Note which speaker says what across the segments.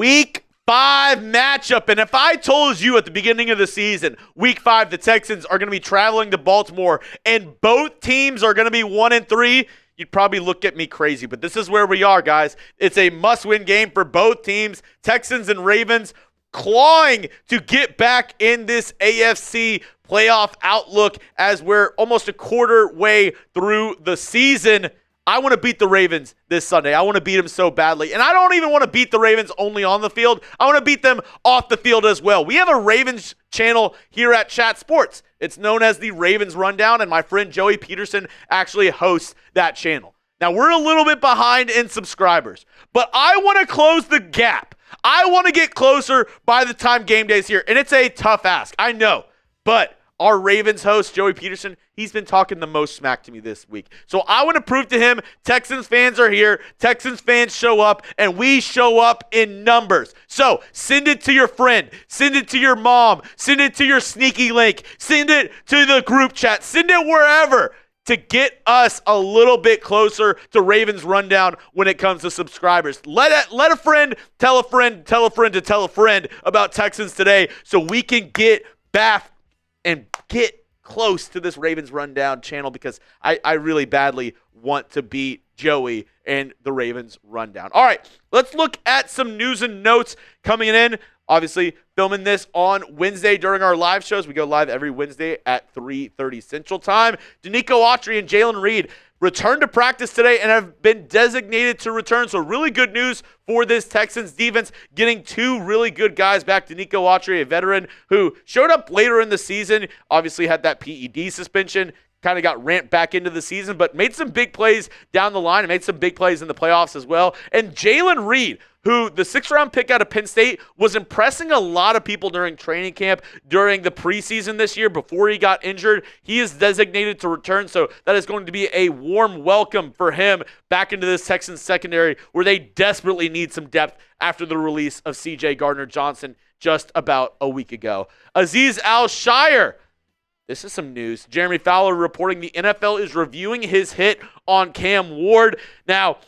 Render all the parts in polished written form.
Speaker 1: Week 5 matchup. And if I told you at the beginning of the season, Week 5, the Texans are going to be traveling to Baltimore and both teams are going to be 1-3, you'd probably look at me crazy. But this is where we are, guys. It's a must-win game for both teams. Texans and Ravens clawing to get back in this AFC playoff outlook as we're almost a quarter way through the season. I want to beat the Ravens this Sunday. I want to beat them so badly. And I don't even want to beat the Ravens only on the field. I want to beat them off the field as well. We have a Ravens channel here at Chat Sports. It's known as the Ravens Rundown, and my friend Joey Peterson actually hosts that channel. Now, we're a little bit behind in subscribers, but I want to close the gap. I want to get closer by the time game day's here, and it's a tough ask, I know, but our Ravens host, Joey Peterson, he's been talking the most smack to me this week. So I want to prove to him Texans fans are here, Texans fans show up, and we show up in numbers. So send it to your friend, send it to your mom, send it to your sneaky link, send it to the group chat, send it wherever to get us a little bit closer to Ravens Rundown when it comes to subscribers. Let a friend tell a friend, tell a friend to tell a friend about Texans Today so we can get back and get close to this Ravens Rundown channel because I really badly want to beat Joey and the Ravens Rundown. All right, let's look at some news and notes coming in. Obviously, filming this on Wednesday during our live shows. We go live every Wednesday at 3:30 Central Time. Danico Autry and Jalen Reed returned to practice today and have been designated to return. So really good news for this Texans defense, getting two really good guys back. Danico Autry, a veteran who showed up later in the season, obviously had that PED suspension, kind of got ramped back into the season, but made some big plays down the line and made some big plays in the playoffs as well. And Jalen Reed, who the 6th-round pick out of Penn State, was impressing a lot of people during training camp, during the preseason this year before he got injured. He is designated to return, so that is going to be a warm welcome for him back into this Texans secondary where they desperately need some depth after the release of C.J. Gardner-Johnson just about a week ago. Azeez Al-Shire. This is some news. Jeremy Fowler reporting the NFL is reviewing his hit on Cam Ward. Now,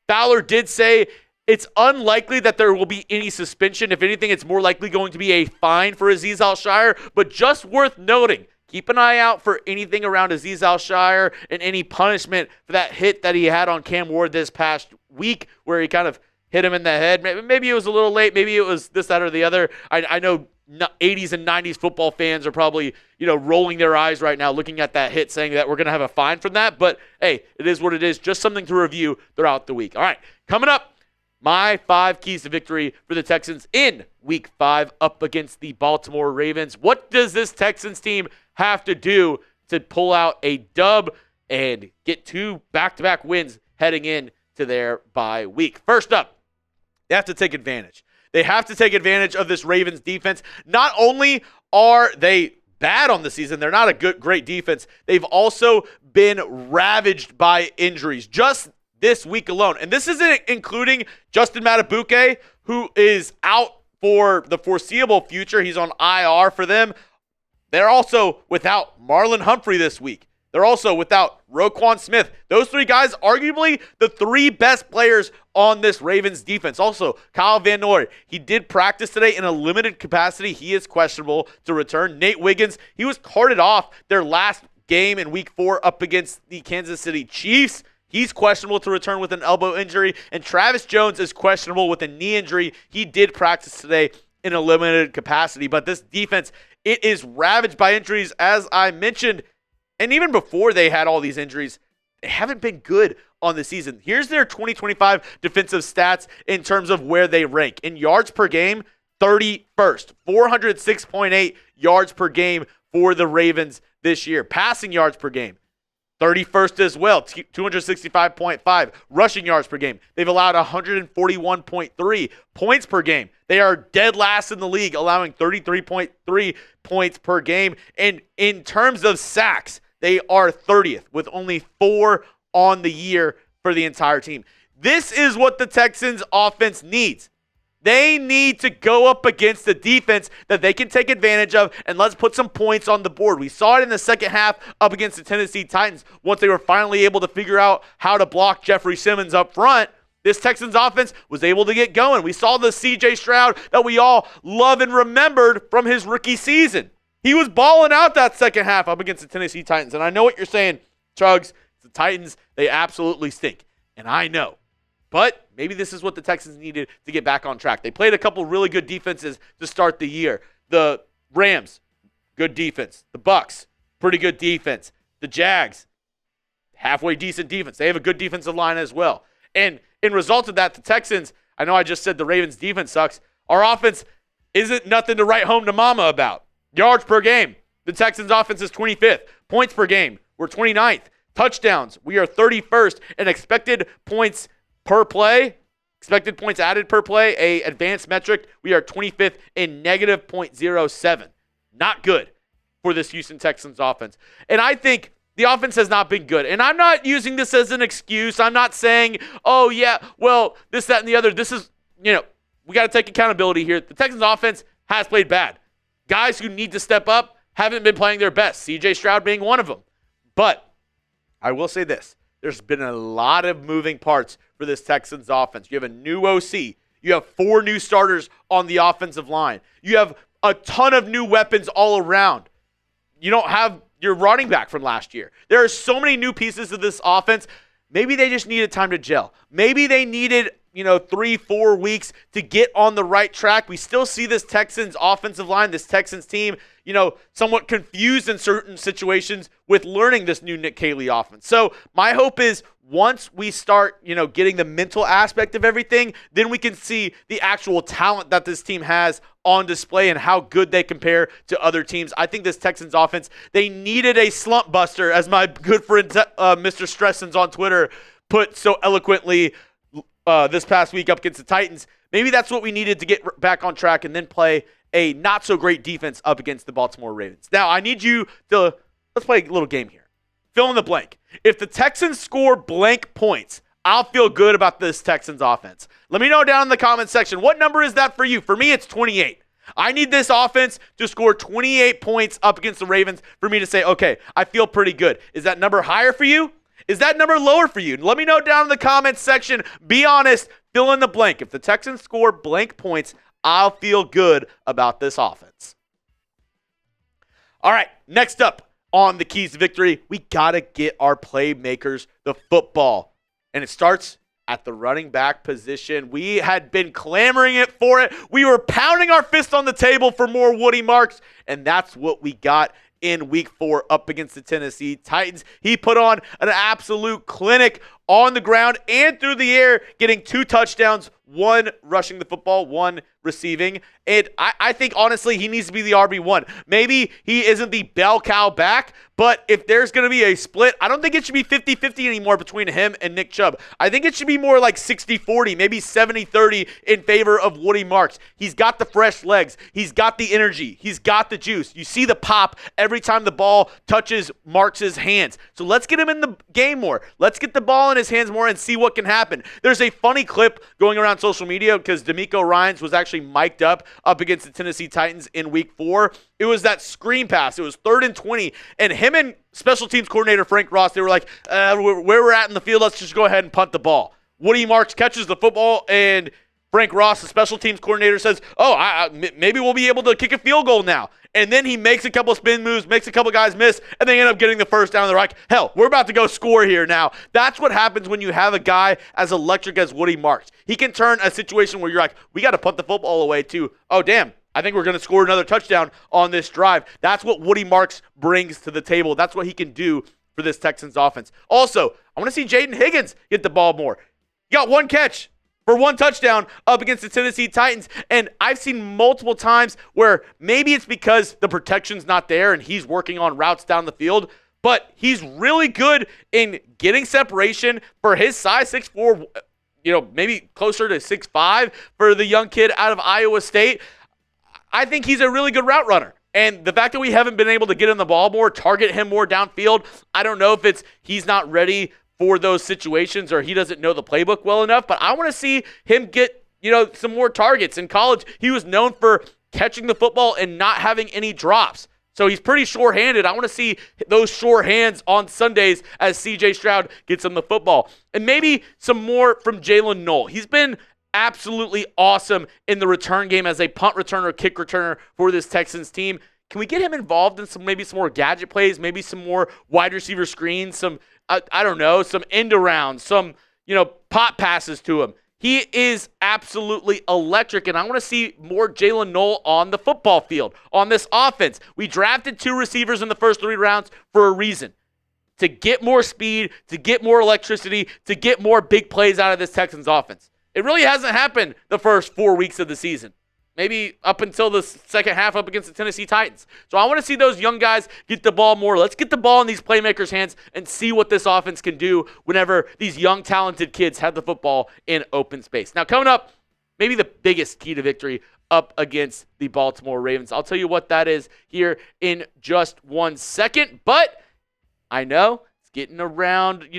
Speaker 1: Fowler did say it's unlikely that there will be any suspension. If anything, it's more likely going to be a fine for Azeez Al-Shire. But just worth noting, keep an eye out for anything around Azeez Al-Shire and any punishment for that hit that he had on Cam Ward this past week where he kind of hit him in the head. Maybe it was a little late. Maybe it was this, that, or the other. I know 80s and 90s football fans are probably, rolling their eyes right now looking at that hit saying that we're going to have a fine from that. But, hey, it is what it is. Just something to review throughout the week. All right, coming up, my 5 keys to victory for the Texans in Week 5 up against the Baltimore Ravens. What does this Texans team have to do to pull out a dub and get 2 back-to-back wins heading into their bye week? First up, they have to take advantage. They have to take advantage of this Ravens defense. Not only are they bad on the season, they're not a great defense, they've also been ravaged by injuries just this week alone. And this isn't including Justin Matabuke, who is out for the foreseeable future. He's on IR for them. They're also without Marlon Humphrey this week. They're also without Roquan Smith. Those 3 guys, arguably the 3 best players on this Ravens defense. Also, Kyle Van Noy, he did practice today in a limited capacity. He is questionable to return. Nate Wiggins, he was carted off their last game in Week 4 up against the Kansas City Chiefs. He's questionable to return with an elbow injury. And Travis Jones is questionable with a knee injury. He did practice today in a limited capacity. But this defense, it is ravaged by injuries, as I mentioned. And even before they had all these injuries, they haven't been good on the season. Here's their 2025 defensive stats in terms of where they rank. In yards per game, 31st. 406.8 yards per game for the Ravens this year. Passing yards per game, 31st as well, 265.5. Rushing yards per game, they've allowed 141.3 points per game. They are dead last in the league, allowing 33.3 points per game. And in terms of sacks, they are 30th with only 4 on the year for the entire team. This is what the Texans offense needs. They need to go up against the defense that they can take advantage of, and let's put some points on the board. We saw it in the second half up against the Tennessee Titans once they were finally able to figure out how to block Jeffrey Simmons up front. this Texans offense was able to get going. We saw the C.J. Stroud that we all love and remembered from his rookie season. He was balling out that second half up against the Tennessee Titans. And I know what you're saying, Chuggs. The Titans, they absolutely stink. And I know. But maybe this is what the Texans needed to get back on track. They played a couple really good defenses to start the year. The Rams, good defense. The Bucs, pretty good defense. The Jags, halfway decent defense. They have a good defensive line as well. And in result of that, the Texans, I know I just said the Ravens' defense sucks. Our offense isn't nothing to write home to mama about. Yards per game, the Texans' offense is 25th. Points per game, we're 29th. Touchdowns, we are 31st. And expected points per play, expected points added per play, a advanced metric, we are 25th in negative .07. Not good for this Houston Texans offense. And I think the offense has not been good. And I'm not using this as an excuse. I'm not saying, oh, yeah, well, this, that, and the other. This is, we got to take accountability here. The Texans offense has played bad. Guys who need to step up haven't been playing their best, C.J. Stroud being one of them. But I will say this. There's been a lot of moving parts for this Texans offense. You have a new OC. You have 4 new starters on the offensive line. You have a ton of new weapons all around. You don't have your running back from last year. There are so many new pieces of this offense. Maybe they just needed time to gel. Maybe they needed 3-4 weeks to get on the right track. We still see this Texans offensive line, this Texans team, somewhat confused in certain situations with learning this new Nick Caley offense. So my hope is once we start, getting the mental aspect of everything, then we can see the actual talent that this team has on display and how good they compare to other teams. I think this Texans offense, they needed a slump buster, as my good friend Mr. Stressens on Twitter put so eloquently this past week up against the Titans. Maybe that's what we needed to get back on track and then play a not-so-great defense up against the Baltimore Ravens. Now, I need you to, let's play a little game here. Fill in the blank. If the Texans score blank points, I'll feel good about this Texans offense. Let me know down in the comment section. What number is that for you? For me, it's 28. I need this offense to score 28 points up against the Ravens for me to say, okay, I feel pretty good. Is that number higher for you? Is that number lower for you? Let me know down in the comments section. Be honest. Fill in the blank. If the Texans score blank points, I'll feel good about this offense. All right, next up on the keys to victory, we got to get our playmakers the football. And it starts at the running back position. We had been clamoring for it. We were pounding our fist on the table for more Woody Marks, and that's what we got in week 4 up against the Tennessee Titans. He put on an absolute clinic on the ground and through the air, getting 2 touchdowns, 1 rushing the football, 1 receiving. And I think, honestly, he needs to be the RB1. Maybe he isn't the bell cow back, but if there's going to be a split, I don't think it should be 50-50 anymore between him and Nick Chubb. I think it should be more like 60-40, maybe 70-30 in favor of Woody Marks. He's got the fresh legs. He's got the energy. He's got the juice. You see the pop every time the ball touches Marks' hands. So let's get him in the game more. Let's get the ball in his hands more and see what can happen. There's a funny clip going around social media because D'Amico Ryans was actually mic'd up against the Tennessee Titans in week 4. It was that screen pass. It was 3rd and 20, and him and special teams coordinator Frank Ross, they were like, where we're at in the field, let's just go ahead and punt the ball. Woody Marks catches the football, and Frank Ross, the special teams coordinator, says, maybe we'll be able to kick a field goal now. And then he makes a couple spin moves, makes a couple guys miss, and they end up getting the first down. They're like, hell, we're about to go score here now. That's what happens when you have a guy as electric as Woody Marks. He can turn a situation where you're like, we got to punt the football away to, oh, damn, I think we're going to score another touchdown on this drive. That's what Woody Marks brings to the table. That's what he can do for this Texans offense. Also, I want to see Jaden Higgins get the ball more. He got 1 catch for 1 touchdown up against the Tennessee Titans. And I've seen multiple times where maybe it's because the protection's not there and he's working on routes down the field, but he's really good in getting separation for his size, 6'4", maybe closer to 6'5" for the young kid out of Iowa State. I think he's a really good route runner. And the fact that we haven't been able to get him the ball more, target him more downfield, I don't know if it's he's not ready for those situations or he doesn't know the playbook well enough, but I want to see him get, some more targets. In college, he was known for catching the football and not having any drops. So he's pretty sure-handed. I want to see those sure hands on Sundays as C.J. Stroud gets him the football. And maybe some more from Jalen Noel. He's been absolutely awesome in the return game as a punt returner, kick returner for this Texans team. Can we get him involved in maybe some more gadget plays, maybe some more wide receiver screens, some end arounds, some, pop passes to him? He is absolutely electric, and I want to see more Jalen Noel on the football field, on this offense. We drafted 2 receivers in the first 3 rounds for a reason. To get more speed, to get more electricity, to get more big plays out of this Texans offense. It really hasn't happened the first 4 weeks of the season. Maybe up until the second half up against the Tennessee Titans. So I want to see those young guys get the ball more. Let's get the ball in these playmakers' hands and see what this offense can do whenever these young, talented kids have the football in open space. Now, coming up, maybe the biggest key to victory up against the Baltimore Ravens. I'll tell you what that is here in just 1 second. But I know it's getting around,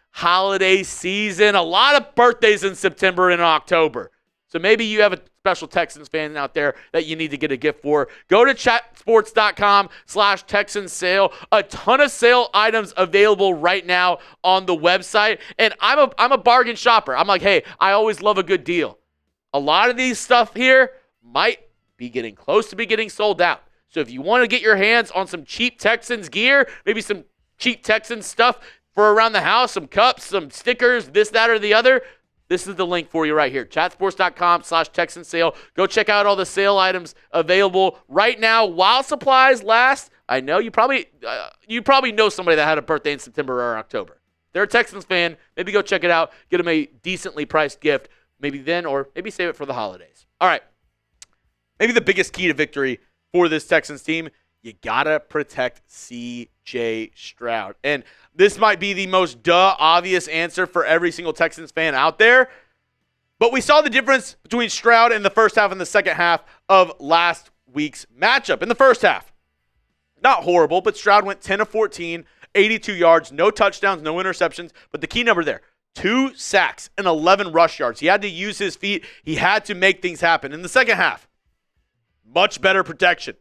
Speaker 1: holiday season. A lot of birthdays in September and October. So maybe you have a special Texans fan out there that you need to get a gift for. Go to chatsports.com/Texans sale. A ton of sale items available right now on the website. And I'm a bargain shopper. I'm like, hey, I always love a good deal. A lot of these stuff here might be getting close to be getting sold out. So if you want to get your hands on some cheap Texans gear, maybe some cheap Texans stuff for around the house, some cups, some stickers, this, that, or the other, this is the link for you right here. Chatsports.com/Texans sale. Go check out all the sale items available right now while supplies last. I know you probably know somebody that had a birthday in September or October. They're a Texans fan. Maybe go check it out. Get them a decently priced gift. Maybe then, or maybe save it for the holidays. All right. Maybe the biggest key to victory for this Texans team, you gotta protect C.J. Stroud. And this might be the most obvious answer for every single Texans fan out there. But we saw the difference between Stroud in the first half and the second half of last week's matchup. In the first half, not horrible, but Stroud went 10 of 14, 82 yards, no touchdowns, no interceptions. But the key number there, 2 sacks and 11 rush yards. He had to use his feet. He had to make things happen. In the second half, much better protection.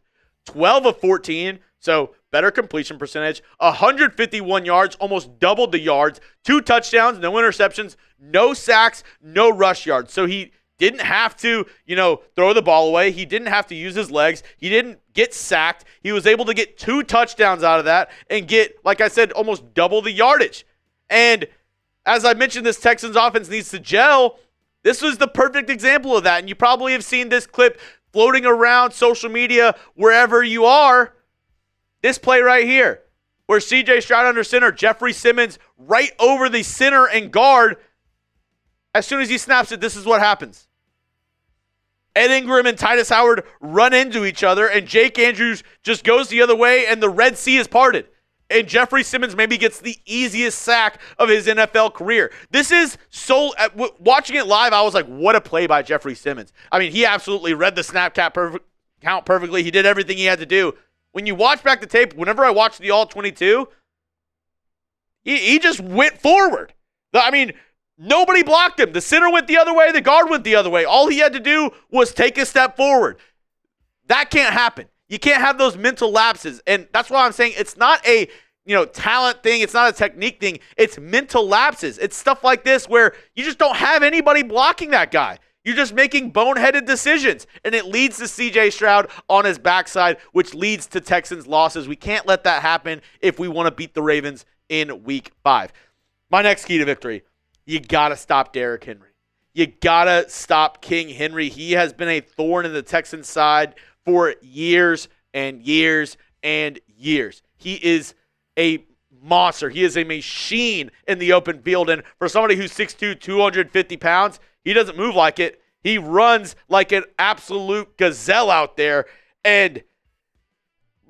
Speaker 1: 12 of 14, so better completion percentage, 151 yards, almost doubled the yards, 2 touchdowns, no interceptions, no sacks, no rush yards. So he didn't have to, throw the ball away. He didn't have to use his legs. He didn't get sacked. He was able to get 2 touchdowns out of that and get, like I said, almost double the yardage. And as I mentioned, this Texans offense needs to gel. This was the perfect example of that. And you probably have seen this clip floating around social media wherever you are. This play right here, where C.J. Stroud under center, Jeffrey Simmons right over the center and guard. As soon as he snaps it, this is what happens. Ed Ingram and Titus Howard run into each other, and Jake Andrews just goes the other way, and the Red Sea is parted. And Jeffrey Simmons maybe gets the easiest sack of his NFL career. This is so, watching it live, I was like, what a play by Jeffrey Simmons. I mean, he absolutely read the snap count perfectly. He did everything he had to do. When you watch back the tape, whenever I watched the All-22, he just went forward. I mean, nobody blocked him. The center went the other way. The guard went the other way. All he had to do was take a step forward. That can't happen. You can't have those mental lapses. And that's why I'm saying it's not a talent thing. It's not a technique thing. It's mental lapses. It's stuff like this where you just don't have anybody blocking that guy. You're just making boneheaded decisions, and it leads to C.J. Stroud on his backside, which leads to Texans losses. We can't let that happen if we want to beat the Ravens in Week 5. My next key to victory, you got to stop Derrick Henry. You got to stop King Henry. He has been a thorn in the Texans' side for years and years and years. He is a monster. He is a machine in the open field, and for somebody who's 6'2", 250 pounds, he doesn't move like it. He runs like an absolute gazelle out there. And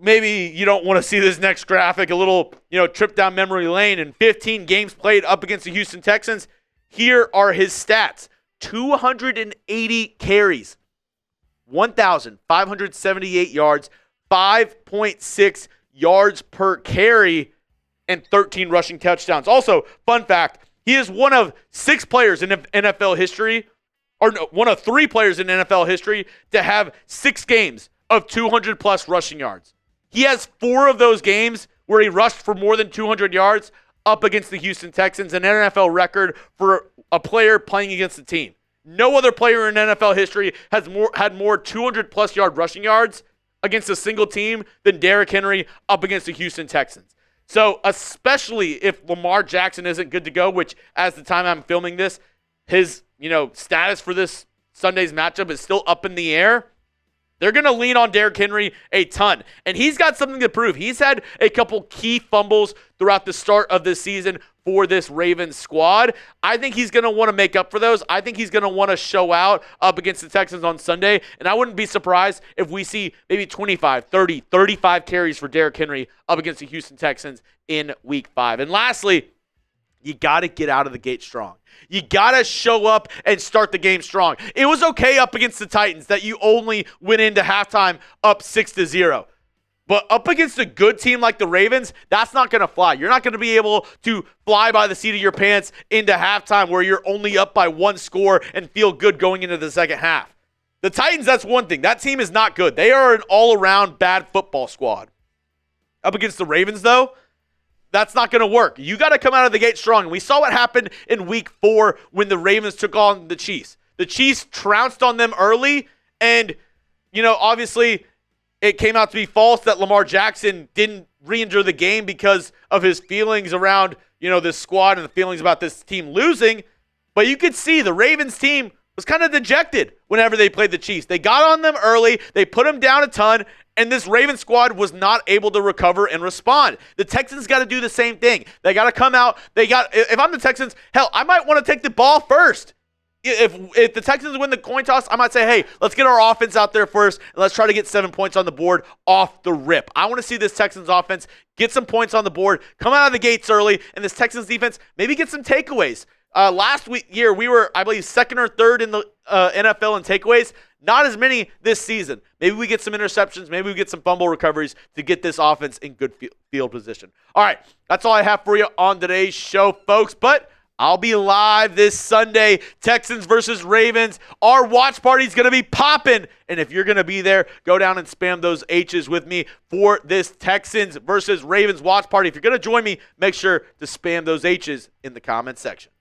Speaker 1: maybe you don't want to see this next graphic, a little, trip down memory lane. In 15 games played up against the Houston Texans, here are his stats. 280 carries, 1,578 yards, 5.6 yards per carry, and 13 rushing touchdowns. Also, fun fact, he is one of 6 players in NFL history, or no, one of 3 players in NFL history to have 6 games of 200-plus rushing yards. He has 4 of those games where he rushed for more than 200 yards up against the Houston Texans, an NFL record for a player playing against the team. No other player in NFL history has had more 200-plus yard rushing yards against a single team than Derrick Henry up against the Houston Texans. So especially if Lamar Jackson isn't good to go, which as the time I'm filming this, his status for this Sunday's matchup is still up in the air, they're going to lean on Derrick Henry a ton. And he's got something to prove. He's had a couple key fumbles throughout the start of this season for this Ravens squad. I think he's going to want to make up for those. I think he's going to want to show out up against the Texans on Sunday. And I wouldn't be surprised if we see maybe 25, 30, 35 carries for Derrick Henry up against the Houston Texans in Week 5. And lastly, you got to get out of the gate strong. You got to show up and start the game strong. It was okay up against the Titans that you only went into halftime up 6-0. But up against a good team like the Ravens, that's not going to fly. You're not going to be able to fly by the seat of your pants into halftime where you're only up by 1 score and feel good going into the second half. The Titans, that's one thing. That team is not good. They are an all-around bad football squad. Up against the Ravens, though, that's not going to work. You got to come out of the gate strong. And we saw what happened in Week 4 when the Ravens took on the Chiefs. The Chiefs trounced on them early, and, obviously it came out to be false that Lamar Jackson didn't re-injure the game because of his feelings around, this squad and the feelings about this team losing. But you could see the Ravens team was kind of dejected whenever they played the Chiefs. They got on them early. They put them down a ton. And this Ravens squad was not able to recover and respond. The Texans got to do the same thing. They got to come out. If I'm the Texans, hell, I might want to take the ball first. If the Texans win the coin toss, I might say, hey, let's get our offense out there first, and let's try to get 7 points on the board off the rip. I want to see this Texans offense get some points on the board, come out of the gates early, and this Texans defense maybe get some takeaways. Last year, we were, I believe, 2nd or 3rd in the NFL in takeaways. Not as many this season. Maybe we get some interceptions. Maybe we get some fumble recoveries to get this offense in good field position. All right, that's all I have for you on today's show, folks. But I'll be live this Sunday, Texans versus Ravens. Our watch party's going to be popping. And if you're going to be there, go down and spam those H's with me for this Texans versus Ravens watch party. If you're going to join me, make sure to spam those H's in the comment section.